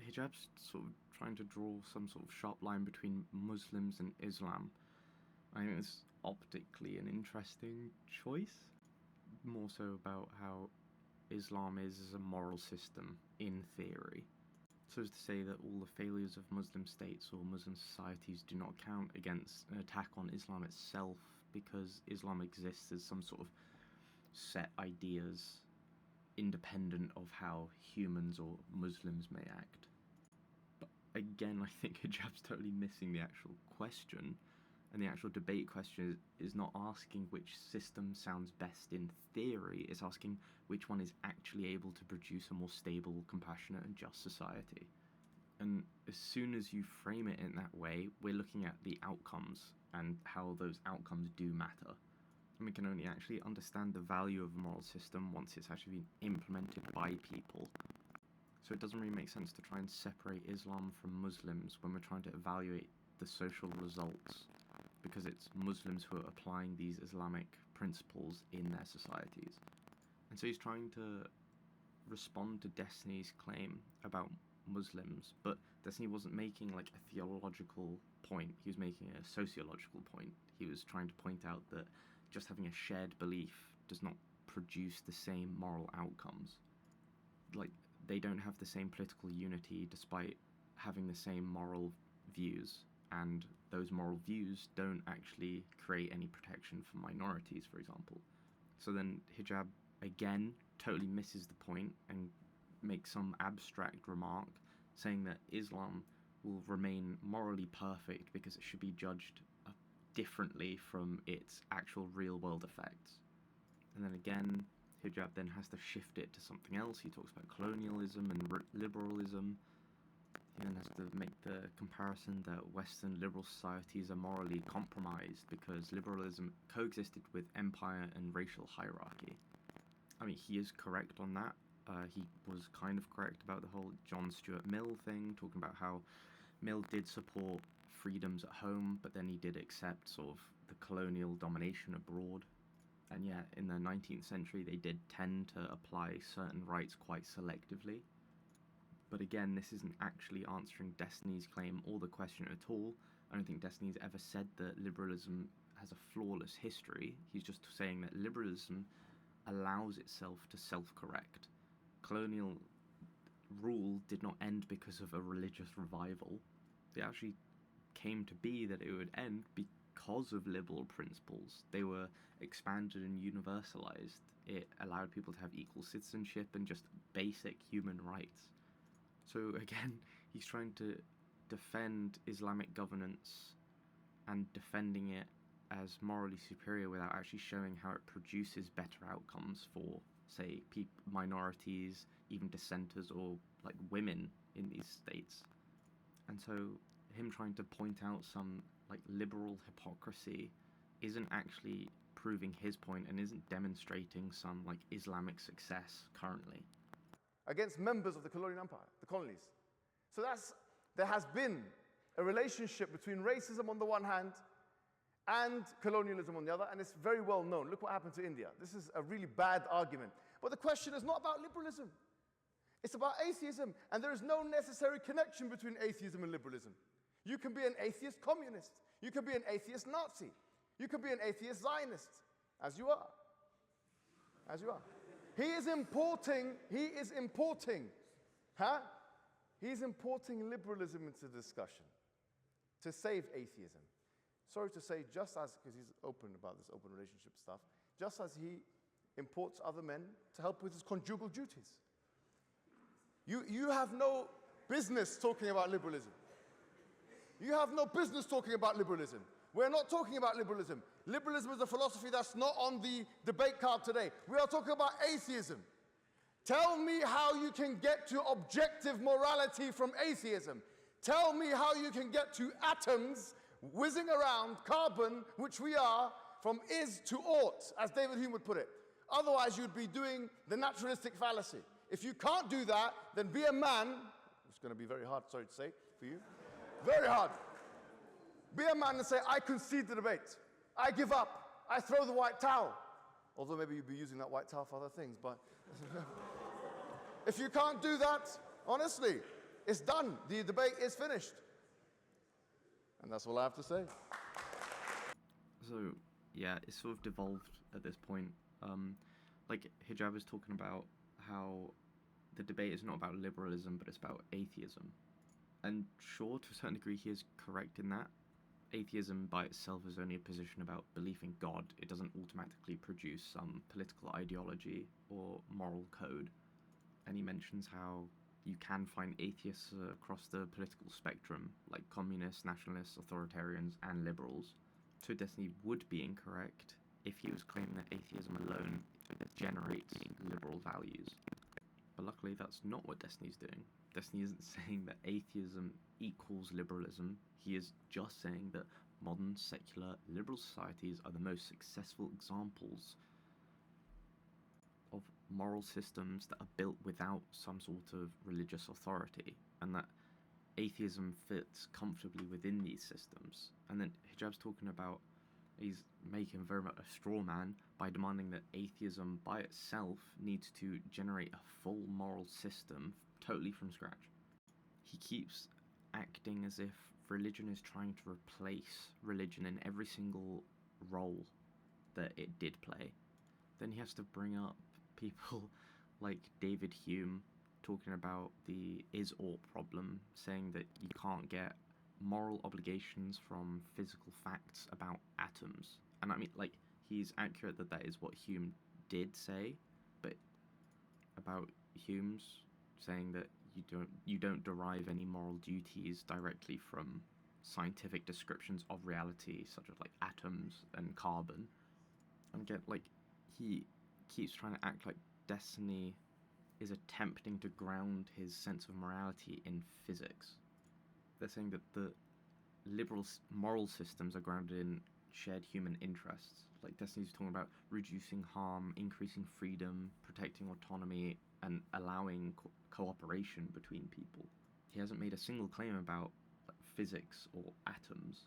Hijab's sort of trying to draw some sort of sharp line between Muslims and Islam. I think it's optically an interesting choice, more so about how Islam is as a moral system in theory. So as to say that all the failures of Muslim states or Muslim societies do not count against an attack on Islam itself, because Islam exists as some sort of set ideas independent of how humans or Muslims may act. But again, I think Hijab's totally missing the actual question, and the actual debate question is not asking which system sounds best in theory, it's asking which one is actually able to produce a more stable, compassionate and just society. And as soon as you frame it in that way, we're looking at the outcomes and how those outcomes do matter. And we can only actually understand the value of a moral system once it's actually been implemented by people. So it doesn't really make sense to try and separate Islam from Muslims when we're trying to evaluate the social results, because it's Muslims who are applying these Islamic principles in their societies. And so he's trying to respond to Destiny's claim about Muslims, but Destiny wasn't making like a theological point, he was making a sociological point. He was trying to point out that just having a shared belief does not produce the same moral outcomes. Like, they don't have the same political unity despite having the same moral views, and those moral views don't actually create any protection for minorities, for example. So then Hijab again totally misses the point and makes some abstract remark saying that Islam will remain morally perfect because it should be judged differently from its actual real-world effects. And then again, Hijab then has to shift it to something else. He talks about colonialism and liberalism. He then has to make the comparison that Western liberal societies are morally compromised because liberalism coexisted with empire and racial hierarchy. I mean, he is correct on that. He was kind of correct about the whole John Stuart Mill thing, talking about how Mill did support freedoms at home, but then he did accept sort of the colonial domination abroad. And yeah, in the 19th century, they did tend to apply certain rights quite selectively. But again, this isn't actually answering Destiny's claim or the question at all. I don't think Destiny's ever said that liberalism has a flawless history. He's just saying that liberalism allows itself to self-correct. Colonial rule did not end because of a religious revival. It actually came to be that it would end because of liberal principles. They were expanded and universalized. It allowed people to have equal citizenship and just basic human rights. So again, he's trying to defend Islamic governance and defending it as morally superior without actually showing how it produces better outcomes for, say, minorities, even dissenters, or like women in these states. And so him trying to point out some like liberal hypocrisy isn't actually proving his point and isn't demonstrating some like Islamic success currently. Against members of the colonial empire, the colonies. So there has been a relationship between racism on the one hand and colonialism on the other, and it's very well known. Look what happened to India. This is a really bad argument. But the question is not about liberalism. It's about atheism, and there is no necessary connection between atheism and liberalism. You can be an atheist communist. You can be an atheist Nazi. You can be an atheist Zionist, as you are. As you are. He's importing liberalism into the discussion to save atheism. Sorry to say, just as, because he's open about this open relationship stuff, just as he imports other men to help with his conjugal duties. You have no business talking about liberalism. You have no business talking about liberalism. We're not talking about liberalism. Liberalism is a philosophy that's not on the debate card today. We are talking about atheism. Tell me how you can get to objective morality from atheism. Tell me how you can get to atoms whizzing around, carbon, which we are, from is to ought, as David Hume would put it. Otherwise, you'd be doing the naturalistic fallacy. If you can't do that, then be a man. It's going to be very hard, sorry to say, for you. Very hard. Be a man and say, I concede the debate. I give up. I throw the white towel. Although maybe you'd be using that white towel for other things, but if you can't do that, honestly, it's done. The debate is finished. And that's all I have to say. So, yeah, it's sort of devolved at this point. Like, Hijab is talking about how the debate is not about liberalism, but it's about atheism. And sure, to a certain degree, he is correct in that. Atheism by itself is only a position about belief in God. It doesn't automatically produce some political ideology or moral code. And he mentions how you can find atheists across the political spectrum, like communists, nationalists, authoritarians, and liberals. So Destiny would be incorrect if he was claiming that atheism alone generates liberal values. But luckily that's not what Destiny's doing. Destiny isn't saying that atheism equals liberalism. He is just saying that modern, secular, liberal societies are the most successful examples of moral systems that are built without some sort of religious authority, and that atheism fits comfortably within these systems. And then Hijab's talking about, he's making very much a straw man by demanding that atheism by itself needs to generate a full moral system totally from scratch. He keeps acting as if religion is trying to replace religion in every single role that it did play. Then he has to bring up people like David Hume talking about the is-ought problem, saying that you can't get moral obligations from physical facts about atoms. And I mean, like, he's accurate that that is what Hume did say, but about Hume's saying that you don't derive any moral duties directly from scientific descriptions of reality, such as like atoms and carbon. And again, like, he keeps trying to act like Destiny is attempting to ground his sense of morality in physics. They're saying that the liberal moral systems are grounded in shared human interests. Like Destiny's talking about reducing harm, increasing freedom, protecting autonomy, and allowing cooperation between people. He hasn't made a single claim about physics or atoms.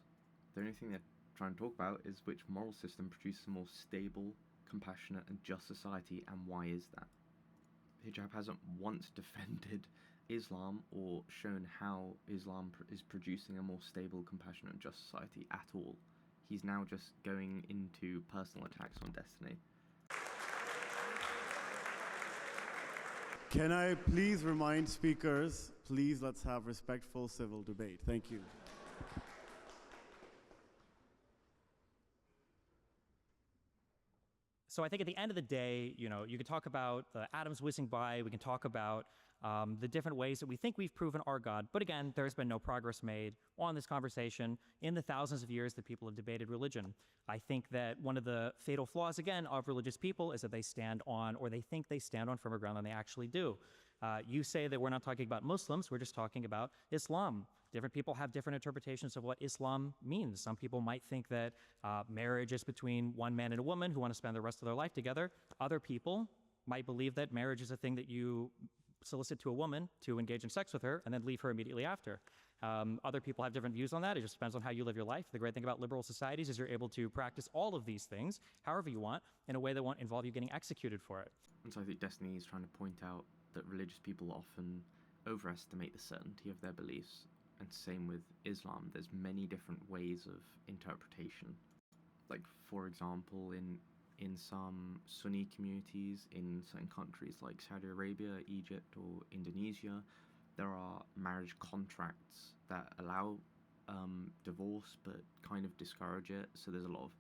The only thing they're trying to talk about is which moral system produces a more stable, compassionate, and just society, and why is that? Hijab hasn't once defended Islam or shown how Islam is producing a more stable, compassionate, and just society at all. He's now just going into personal attacks on Destiny. Can I please remind speakers, please let's have respectful civil debate. Thank you. So I think at the end of the day, you know, you can talk about the atoms whizzing by, we can talk about the different ways that we think we've proven our God. But again, there's been no progress made on this conversation in the thousands of years that people have debated religion. I think that one of the fatal flaws, again, of religious people is that they stand on, or they think they stand on firmer ground than they actually do. You say that we're not talking about Muslims, we're just talking about Islam. Different people have different interpretations of what Islam means. Some people might think that marriage is between one man and a woman who want to spend the rest of their life together. Other people might believe that marriage is a thing that you solicit to a woman to engage in sex with her and then leave her immediately after. Other people have different views on that. It just depends on how you live your life. The great thing about liberal societies is you're able to practice all of these things however you want in a way that won't involve you getting executed for it. And so I think Destiny is trying to point out that religious people often overestimate the certainty of their beliefs. And same with Islam, there's many different ways of interpretation. Like, for example, in some Sunni communities in certain countries like Saudi Arabia, Egypt, or Indonesia, there are marriage contracts that allow divorce but kind of discourage it. So there's a lot of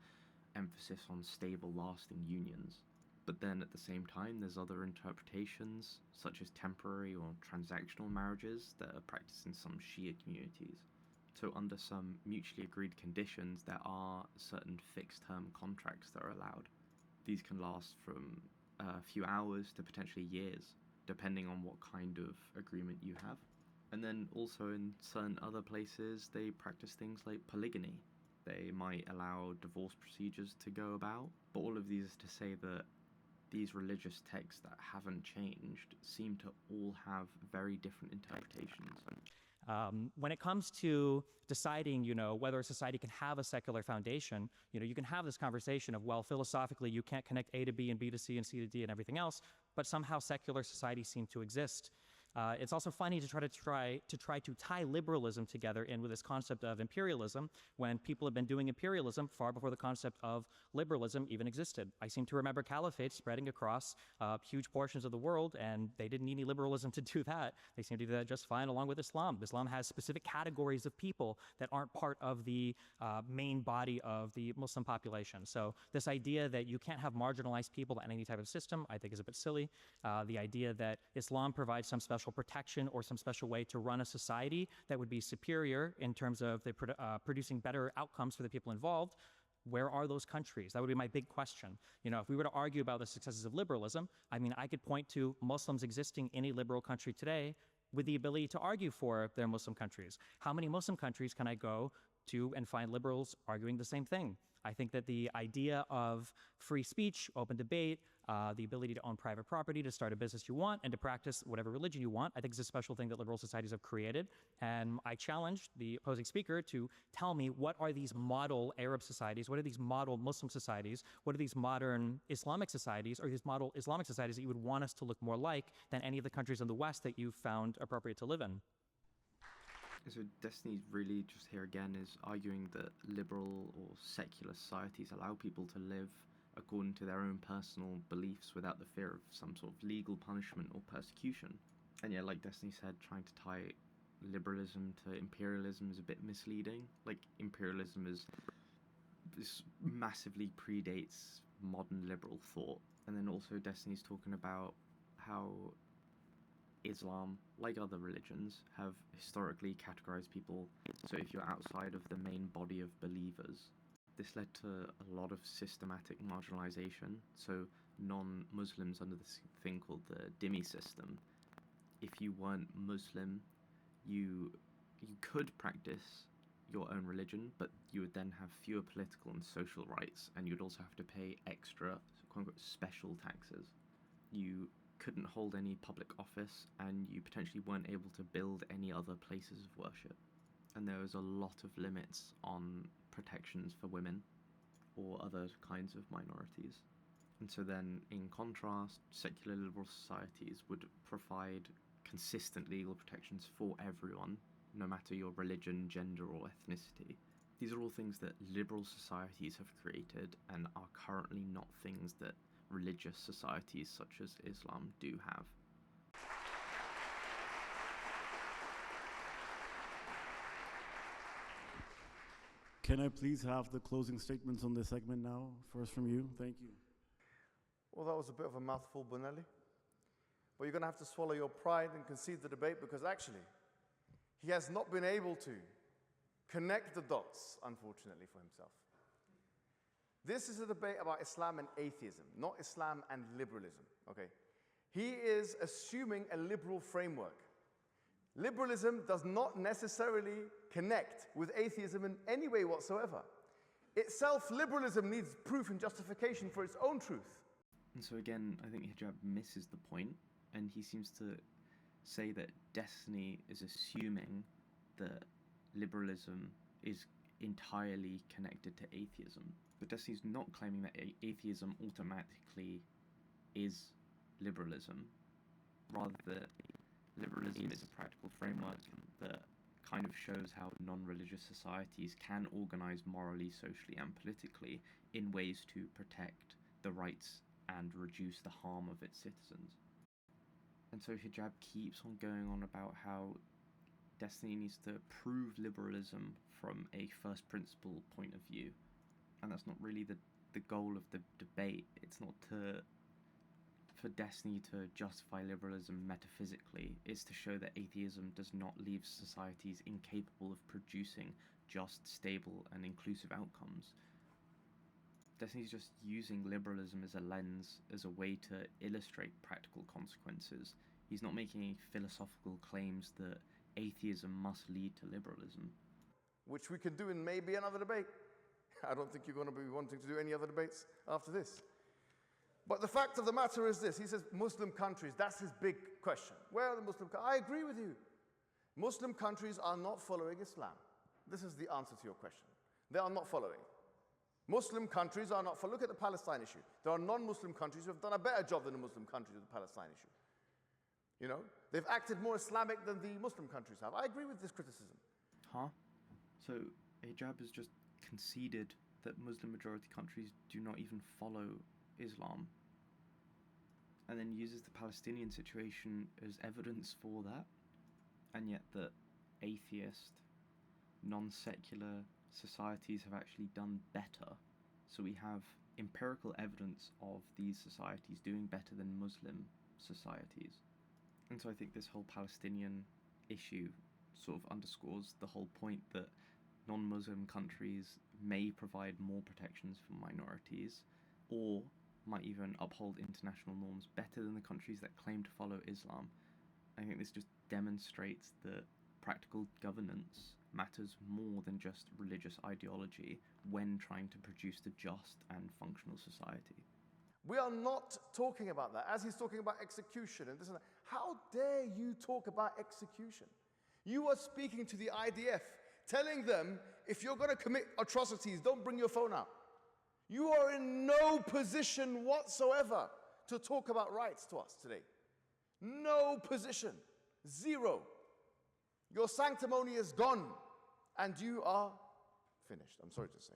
emphasis on stable, lasting unions. But then at the same time, there's other interpretations, such as temporary or transactional marriages, that are practiced in some Shia communities. So under some mutually agreed conditions, there are certain fixed-term contracts that are allowed. These can last from a few hours to potentially years, depending on what kind of agreement you have. And then also in certain other places, they practice things like polygamy. They might allow divorce procedures to go about, but all of these is to say that these religious texts that haven't changed seem to all have very different interpretations. When it comes to deciding, you know, whether a society can have a secular foundation, you know, you can have this conversation of, well, philosophically, you can't connect A to B and B to C and C to D and everything else, but somehow secular societies seem to exist. It's also funny to try to tie liberalism together in with this concept of imperialism when people have been doing imperialism far before the concept of liberalism even existed. I seem to remember caliphates spreading across huge portions of the world, and they didn't need any liberalism to do that. They seem to do that just fine along with Islam. Islam has specific categories of people that aren't part of the main body of the Muslim population. So this idea that you can't have marginalized people in any type of system, I think is a bit silly. The idea that Islam provides some special protection or some special way to run a society that would be superior in terms of the producing better outcomes for the people involved. Where are those countries? That would be my big question. You know, if we were to argue about the successes of liberalism, I mean, I could point to Muslims existing in a liberal country today with the ability to argue for their Muslim countries. How many Muslim countries can I go to and find liberals arguing the same thing? I think that the idea of free speech, open debate, the ability to own private property, to start a business you want, and to practice whatever religion you want, I think is a special thing that liberal societies have created. And I challenged the opposing speaker to tell me, what are these model Arab societies? What are these model Muslim societies? What are these modern Islamic societies, or these model Islamic societies that you would want us to look more like than any of the countries in the West that you've found appropriate to live in? So Destiny really just here again is arguing that liberal or secular societies allow people to live according to their own personal beliefs without the fear of some sort of legal punishment or persecution. And yeah, like Destiny said, trying to tie liberalism to imperialism is a bit misleading. Like, imperialism this massively predates modern liberal thought. And then also Destiny's talking about how Islam, like other religions, have historically categorized people. So if you're outside of the main body of believers, this led to a lot of systematic marginalization. So non-Muslims under this thing called the dhimmi system, if you weren't Muslim, you could practice your own religion, but you would then have fewer political and social rights, and you'd also have to pay extra, quote-unquote, special taxes. You couldn't hold any public office, and you potentially weren't able to build any other places of worship. And there was a lot of limits on protections for women or other kinds of minorities. And so then, in contrast, secular liberal societies would provide consistent legal protections for everyone, no matter your religion, gender, or ethnicity. These are all things that liberal societies have created and are currently not things that religious societies such as Islam do have. Can I please have the closing statements on this segment now? First from you. Thank you. Well, that was a bit of a mouthful, Bonelli. But you're going to have to swallow your pride and concede the debate, because actually, he has not been able to connect the dots, unfortunately, for himself. This is a debate about Islam and atheism, not Islam and liberalism, okay? He is assuming a liberal framework. Liberalism does not necessarily connect with atheism in any way whatsoever. Itself, liberalism needs proof and justification for its own truth. And so again, I think Hijab misses the point, and he seems to say that Destiny is assuming that liberalism is entirely connected to atheism. But Destiny's not claiming that atheism automatically is liberalism. Rather, that liberalism is a practical framework that kind of shows how non-religious societies can organize morally, socially, and politically in ways to protect the rights and reduce the harm of its citizens. And so Hijab keeps on going on about how Destiny needs to prove liberalism from a first principle point of view. And that's not really the goal of the debate. It's not for Destiny to justify liberalism metaphysically. It's to show that atheism does not leave societies incapable of producing just, stable, and inclusive outcomes. Destiny's just using liberalism as a lens, as a way to illustrate practical consequences. He's not making any philosophical claims that atheism must lead to liberalism. Which we can do in maybe another debate. I don't think you're going to be wanting to do any other debates after this. But the fact of the matter is this. He says Muslim countries, that's his big question. Where are the Muslim countries? I agree with you. Muslim countries are not following Islam. This is the answer to your question. They are not following. Muslim countries are not following. Look at the Palestine issue. There are non-Muslim countries who have done a better job than the Muslim countries with the Palestine issue. You know, they've acted more Islamic than the Muslim countries have. I agree with this criticism. Huh? So Hijab has just conceded that Muslim majority countries do not even follow Islam, and then uses the Palestinian situation as evidence for that, and yet that atheist, non-secular societies have actually done better. So we have empirical evidence of these societies doing better than Muslim societies. And so I think this whole Palestinian issue sort of underscores the whole point that non-Muslim countries may provide more protections for minorities, or might even uphold international norms better than the countries that claim to follow Islam. I think this just demonstrates that practical governance matters more than just religious ideology when trying to produce a just and functional society. We are not talking about that. As he's talking about execution and this and that. How dare you talk about execution? You are speaking to the IDF, telling them, if you're going to commit atrocities, don't bring your phone out. You are in no position whatsoever to talk about rights to us today. No position. Zero. Your sanctimony is gone, and you are finished, I'm sorry to say.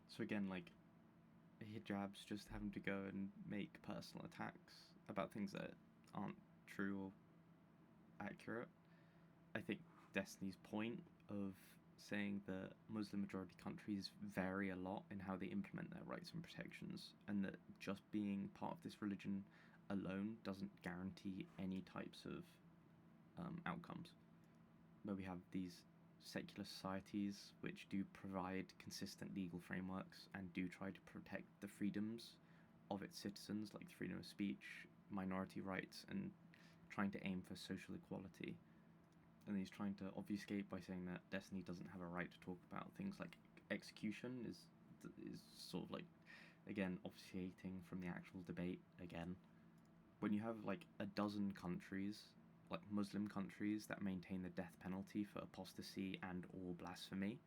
So again, like, Hijab's just having to go and make personal attacks about things that aren't true or accurate. I think Destiny's point of saying that Muslim majority countries vary a lot in how they implement their rights and protections, and that just being part of this religion alone doesn't guarantee any types of outcomes. Where we have these secular societies which do provide consistent legal frameworks and do try to protect the freedoms of its citizens, like freedom of speech, minority rights, and trying to aim for social equality. And he's trying to obfuscate by saying that Destiny doesn't have a right to talk about things like execution is sort of like, again, obfuscating from the actual debate again. When you have like a dozen countries, like Muslim countries, that maintain the death penalty for apostasy and or blasphemy,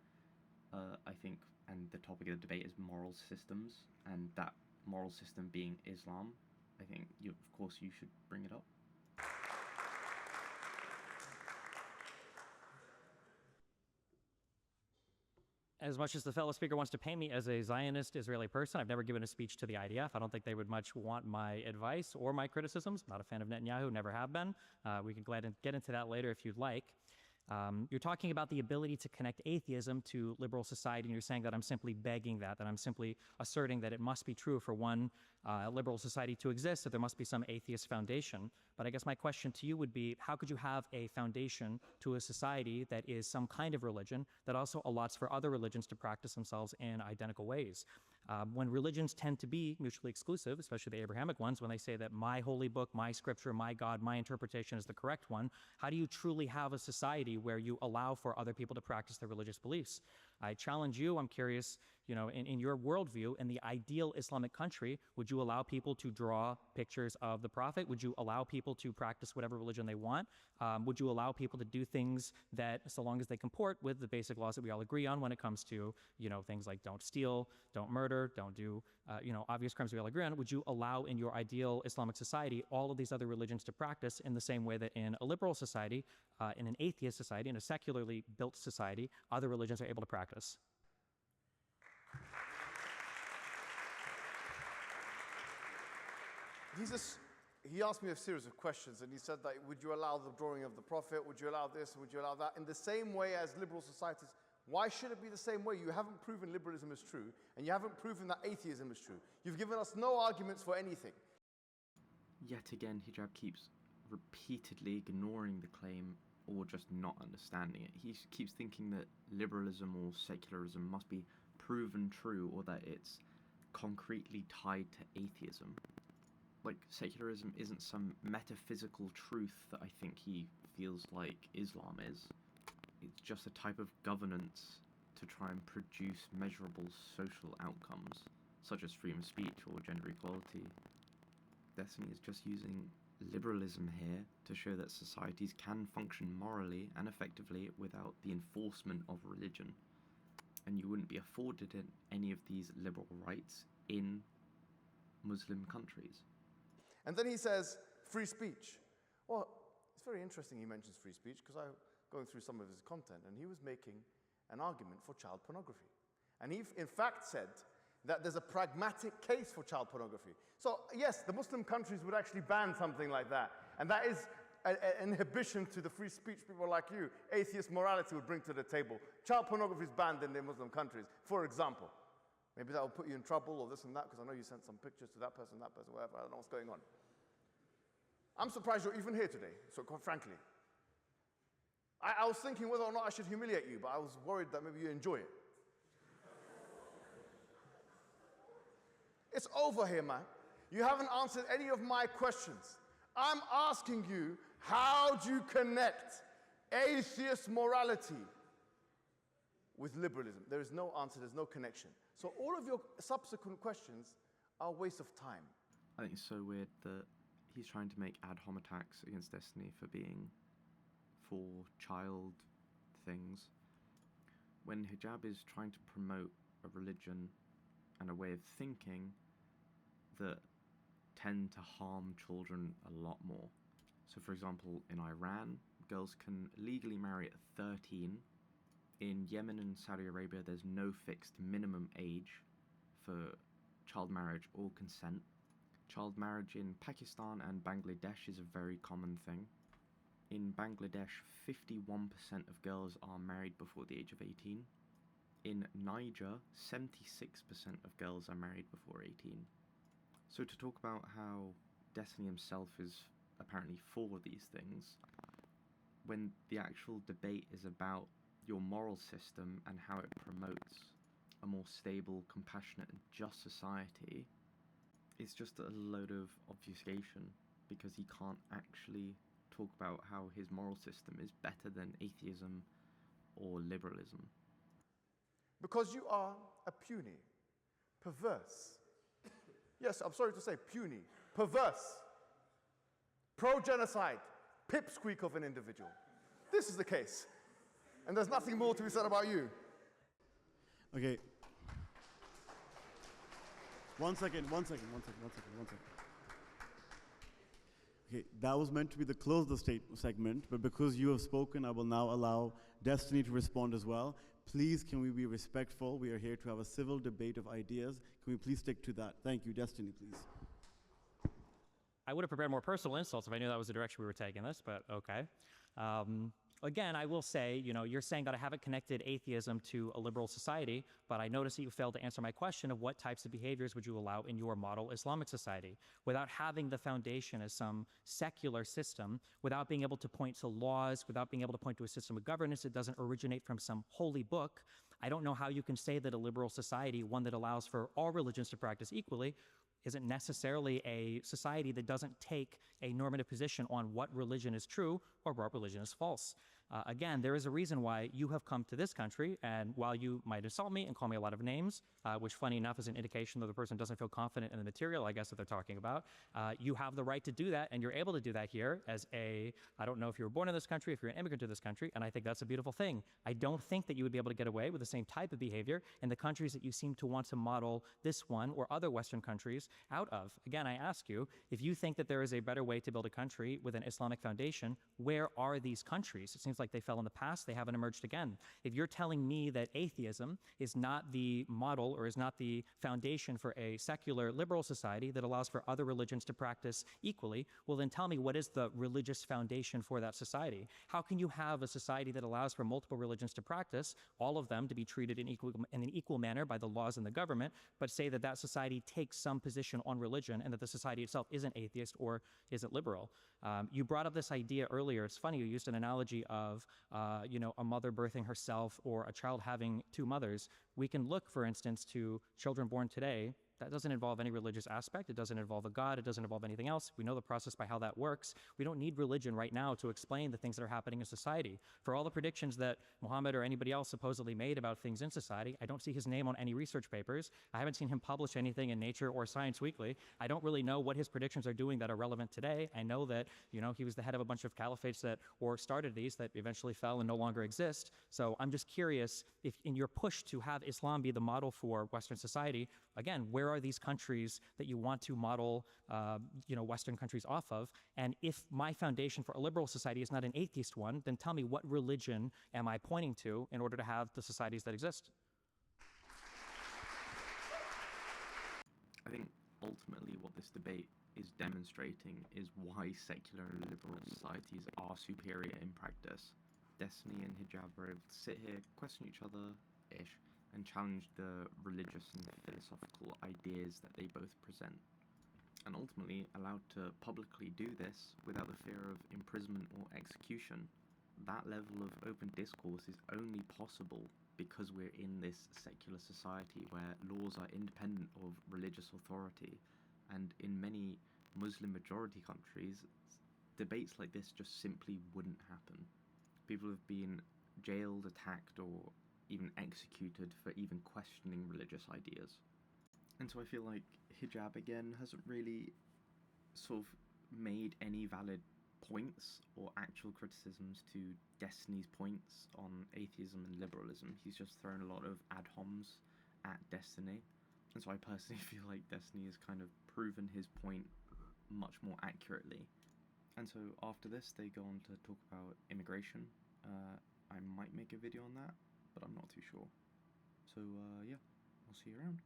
I think, and the topic of the debate is moral systems, and that moral system being Islam, I think of course you should bring it up. As much as the fellow speaker wants to paint me as a Zionist Israeli person, I've never given a speech to the IDF. I don't think they would much want my advice or my criticisms. I'm not a fan of Netanyahu, never have been. We can get into that later if you'd like. You're talking about the ability to connect atheism to liberal society, and you're saying that I'm simply begging that I'm simply asserting that it must be true for one liberal society to exist, that there must be some atheist foundation. But I guess my question to you would be, how could you have a foundation to a society that is some kind of religion that also allots for other religions to practice themselves in identical ways? When religions tend to be mutually exclusive, especially the Abrahamic ones, when they say that my holy book, my scripture, my God, my interpretation is the correct one, how do you truly have a society where you allow for other people to practice their religious beliefs? I challenge you, I'm curious, in your worldview, in the ideal Islamic country, would you allow people to draw pictures of the Prophet? Would you allow people to practice whatever religion they want? Would you allow people to do things that, so long as they comport with the basic laws that we all agree on when it comes to, things like don't steal, don't murder, don't do, obvious crimes we all agree on? Would you allow in your ideal Islamic society all of these other religions to practice in the same way that in a liberal society, in an atheist society, in a secularly built society, other religions are able to practice? He asked me a series of questions, and he said that, would you allow the drawing of the Prophet? Would you allow this? Would you allow that? In the same way as liberal societies, why should it be the same way? You haven't proven liberalism is true, and you haven't proven that atheism is true. You've given us no arguments for anything. Yet again, Hijab keeps repeatedly ignoring the claim or just not understanding it. He keeps thinking that liberalism or secularism must be proven true, or that it's concretely tied to atheism. Like, secularism isn't some metaphysical truth that I think he feels like Islam is. It's just a type of governance to try and produce measurable social outcomes, such as freedom of speech or gender equality. Destiny is just using liberalism here to show that societies can function morally and effectively without the enforcement of religion. And you wouldn't be afforded any of these liberal rights in Muslim countries. And then he says, free speech. Well, it's very interesting he mentions free speech, because I'm going through some of his content, and he was making an argument for child pornography. And he, in fact, said that there's a pragmatic case for child pornography. So, yes, the Muslim countries would actually ban something like that. And that is an inhibition to the free speech people like you, atheist morality, would bring to the table. Child pornography is banned in the Muslim countries, for example. Maybe that will put you in trouble or this and that, because I know you sent some pictures to that person, whatever. I don't know what's going on. I'm surprised you're even here today, so quite frankly. I was thinking whether or not I should humiliate you, but I was worried that maybe you enjoy it. It's over here, man. You haven't answered any of my questions. I'm asking you, how do you connect atheist morality with liberalism? There is no answer, there's no connection. So all of your subsequent questions are a waste of time. I think it's so weird that he's trying to make ad hom attacks against Destiny for being for child things, when Hijab is trying to promote a religion and a way of thinking that tend to harm children a lot more. So for example, in Iran, girls can legally marry at 13. In Yemen and Saudi Arabia, there's no fixed minimum age for child marriage or consent. Child marriage in Pakistan and Bangladesh is a very common thing. In Bangladesh, 51% of girls are married before the age of 18. In Niger, 76% of girls are married before 18. So to talk about how Destiny himself is apparently for these things, when the actual debate is about your moral system and how it promotes a more stable, compassionate, and just society, it's just a load of obfuscation, because he can't actually talk about how his moral system is better than atheism or liberalism. Because you are a puny, perverse, yes, I'm sorry to say puny, perverse, pro-genocide, pipsqueak of an individual. This is the case. And there's nothing more to be said about you. Okay. One second. Okay, that was meant to be the close the segment, but because you have spoken, I will now allow Destiny to respond as well. Please, can we be respectful? We are here to have a civil debate of ideas. Can we please stick to that? Thank you. Destiny, please. I would have prepared more personal insults if I knew that was the direction we were taking this, but okay. Again, I will say, you're saying that I haven't connected atheism to a liberal society, but I notice that you failed to answer my question of what types of behaviors would you allow in your model Islamic society without having the foundation as some secular system, without being able to point to laws, without being able to point to a system of governance that doesn't originate from some holy book. I don't know how you can say that a liberal society, one that allows for all religions to practice equally, isn't necessarily a society that doesn't take a normative position on what religion is true or what religion is false. Again, there is a reason why you have come to this country, and while you might insult me and call me a lot of names, which funny enough is an indication that the person doesn't feel confident in the material, I guess, that they're talking about, you have the right to do that, and you're able to do that here as I don't know if you were born in this country, if you're an immigrant to this country, and I think that's a beautiful thing. I don't think that you would be able to get away with the same type of behavior in the countries that you seem to want to model this one or other Western countries out of. Again, I ask you, if you think that there is a better way to build a country with an Islamic foundation, where are these countries? It seems like they fell in the past, they haven't emerged again. If you're telling me that atheism is not the model or is not the foundation for a secular liberal society that allows for other religions to practice equally, well then tell me, what is the religious foundation for that society? How can you have a society that allows for multiple religions to practice, all of them to be treated in an equal manner by the laws and the government, but say that that society takes some position on religion and that the society itself isn't atheist or isn't liberal? You brought up this idea earlier. It's funny, you used an analogy of a mother birthing herself or a child having two mothers. We can look, for instance, to children born today. That doesn't involve any religious aspect. It doesn't involve a God. It doesn't involve anything else. We know the process by how that works. We don't need religion right now to explain the things that are happening in society. For all the predictions that Mohammed or anybody else supposedly made about things in society, I don't see his name on any research papers. I haven't seen him publish anything in Nature or Science Weekly. I don't really know what his predictions are doing that are relevant today. I know that, he was the head of a bunch of caliphates or started these that eventually fell and no longer exist. So I'm just curious if in your push to have Islam be the model for Western society, again, where are these countries that you want to model, Western countries off of? And if my foundation for a liberal society is not an atheist one, then tell me, what religion am I pointing to in order to have the societies that exist? I think ultimately what this debate is demonstrating is why secular and liberal societies are superior in practice. Destiny and Hijab are able to sit here, question each other-ish, and challenge the religious and philosophical ideas that they both present, and ultimately allowed to publicly do this without the fear of imprisonment or execution. That level of open discourse is only possible because we're in this secular society where laws are independent of religious authority, and in many Muslim majority countries, debates like this just simply wouldn't happen. People have been jailed, attacked, or even executed for even questioning religious ideas. And so I feel like Hijab again hasn't really sort of made any valid points or actual criticisms to Destiny's points on atheism and liberalism. He's just thrown a lot of ad homs at Destiny. And so I personally feel like Destiny has kind of proven his point much more accurately. And so after this, they go on to talk about immigration. I might make a video on that, but I'm not too sure. So yeah, I'll see you around.